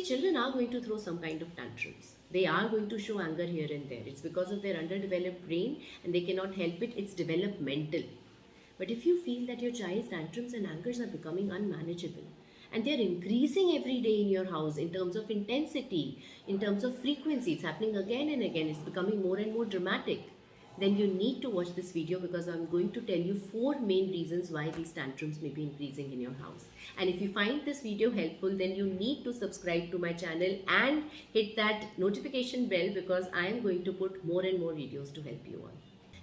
See, children are going to throw some kind of tantrums. They are going to show anger here and there. It's because of their underdeveloped brain and they cannot help it. It's developmental. But if you feel that your child's tantrums and angers are becoming unmanageable and they're increasing every day in your house in terms of intensity, in terms of frequency, it's happening again and again, it's becoming more and more dramatic, then you need to watch this video because I'm going to tell you 4 main reasons why these tantrums may be increasing in your house. And if you find this video helpful, then you need to subscribe to my channel and hit that notification bell because I am going to put more and more videos to help you on.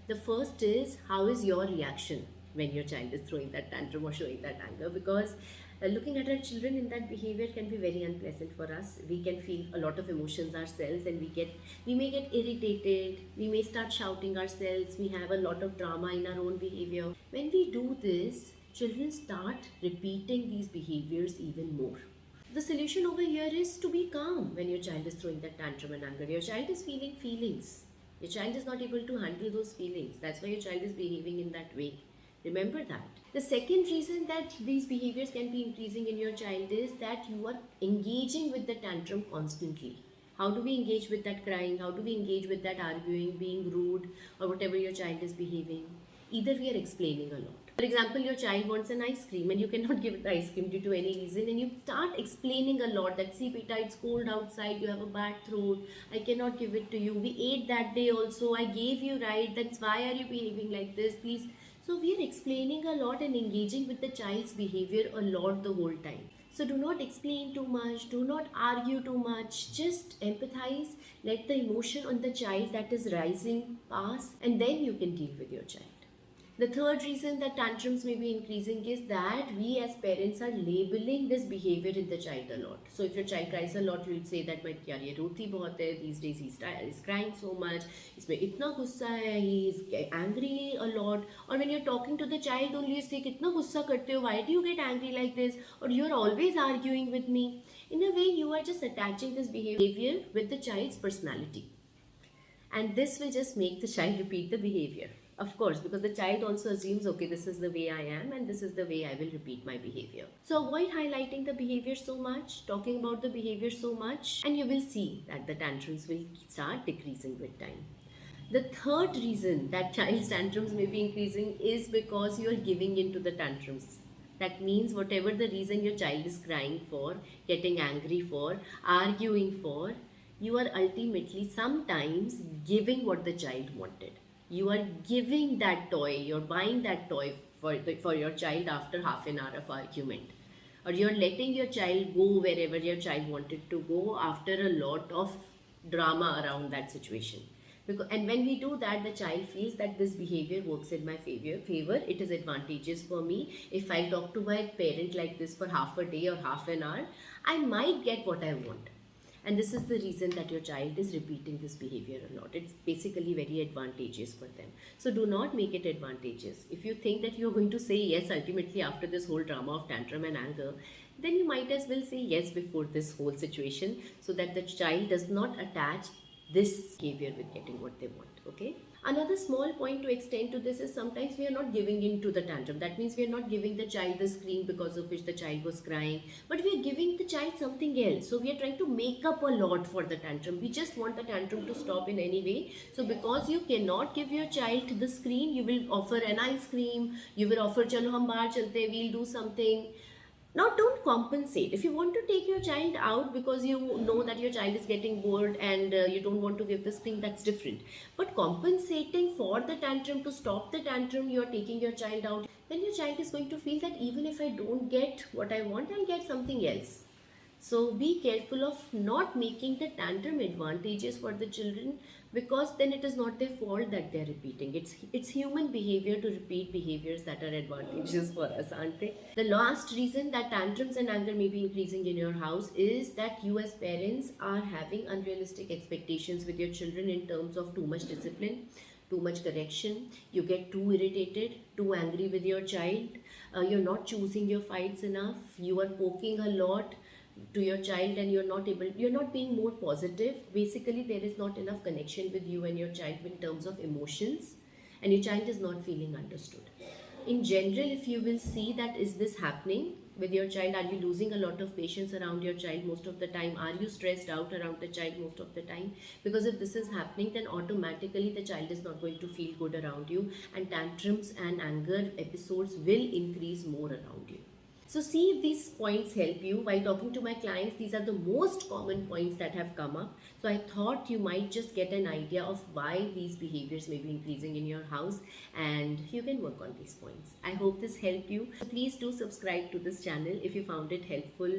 The first is, how is your reaction when your child is throwing that tantrum or showing that anger? Because looking at our children in that behavior can be very unpleasant for us. We can feel a lot of emotions ourselves and we may get irritated, we may start shouting ourselves, we have a lot of drama in our own behavior. When we do this, children start repeating these behaviors even more. The solution over here is to be calm when your child is throwing that tantrum and anger. Your child is feeling feelings. Your child is not able to handle those feelings. That's why your child is behaving in that way. Remember that. The second reason that these behaviors can be increasing in your child is that you are engaging with the tantrum constantly. How do we engage with that crying? How do we engage with that arguing, being rude, or whatever your child is behaving? Either we are explaining a lot. For example, your child wants an ice cream and you cannot give it the ice cream due to any reason, and you start explaining a lot that, see beta, it's cold outside, you have a bad throat, I cannot give it to you, we ate that day also, I gave you, right, that's why are you behaving like this, please. So we are explaining a lot and engaging with the child's behavior a lot the whole time. So do not explain too much, do not argue too much, just empathize, let the emotion on the child that is rising pass, and then you can deal with your child. The third reason that tantrums may be increasing is that we as parents are labeling this behavior in the child a lot. So if your child cries a lot, you'll say that yaar ye roti bahut hai, these days he's crying so much, isme itna gussa hai, he's angry a lot. Or when you're talking to the child only, you say kitna gussa karte ho, why do you get angry like this, or you're always arguing with me. In a way, you are just attaching this behavior with the child's personality, and this will just make the child repeat the behavior. Of course, because the child also assumes, okay, this is the way I am and this is the way I will repeat my behavior. So avoid highlighting the behavior so much, talking about the behavior so much, and you will see that the tantrums will start decreasing with time. The third reason that child's tantrums may be increasing is because you are giving in to the tantrums. That means whatever the reason your child is crying for, getting angry for, arguing for, you are ultimately sometimes giving what the child wanted. You are giving that toy, you're buying that toy for your child after half an hour of argument. Or you're letting your child go wherever your child wanted to go after a lot of drama around that situation. And when we do that, the child feels that this behavior works in my favor, it is advantageous for me. If I talk to my parent like this for half a day or half an hour, I might get what I want. And this is the reason that your child is repeating this behavior a lot. It's basically very advantageous for them. So do not make it advantageous. If you think that you're going to say yes ultimately after this whole drama of tantrum and anger, then you might as well say yes before this whole situation, so that the child does not attach this behavior with getting what they want. Okay? Another small point to extend to this is sometimes we are not giving in to the tantrum. That means we are not giving the child the screen because of which the child was crying, but we are giving the child something else. So we are trying to make up a lot for the tantrum. We just want the tantrum to stop in any way. So because you cannot give your child the screen, you will offer an ice cream, you will offer chalo hum bahar chalte, we'll do something. Now don't compensate. If you want to take your child out because you know that your child is getting bored and you don't want to give the screen, that's different. But compensating for the tantrum, to stop the tantrum, you're taking your child out, then your child is going to feel that even if I don't get what I want, I'll get something else. So be careful of not making the tantrum advantageous for the children, because then it is not their fault that they are repeating. It's human behavior to repeat behaviors that are advantageous for us, aren't they? The last reason that tantrums and anger may be increasing in your house is that you as parents are having unrealistic expectations with your children in terms of too much discipline, too much correction. You get too irritated, too angry with your child. You're not choosing your fights enough. You are poking a lot to your child and you're not being more positive. Basically, there is not enough connection with you and your child in terms of emotions, and your child is not feeling understood. In general, if you will see that is this happening, with your child? Are you losing a lot of patience around your child most of the time? Are you stressed out around the child most of the time? Because if this is happening, then automatically the child is not going to feel good around you, and tantrums and anger episodes will increase more around you. So see if these points help you. While talking to my clients, these are the most common points that have come up. So I thought you might just get an idea of why these behaviors may be increasing in your house, and you can work on these points. I hope this helped you. So please do subscribe to this channel if you found it helpful.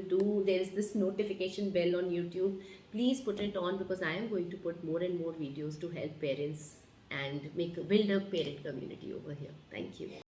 There is this notification bell on YouTube. Please put it on, because I am going to put more and more videos to help parents and build a parent community over here. Thank you.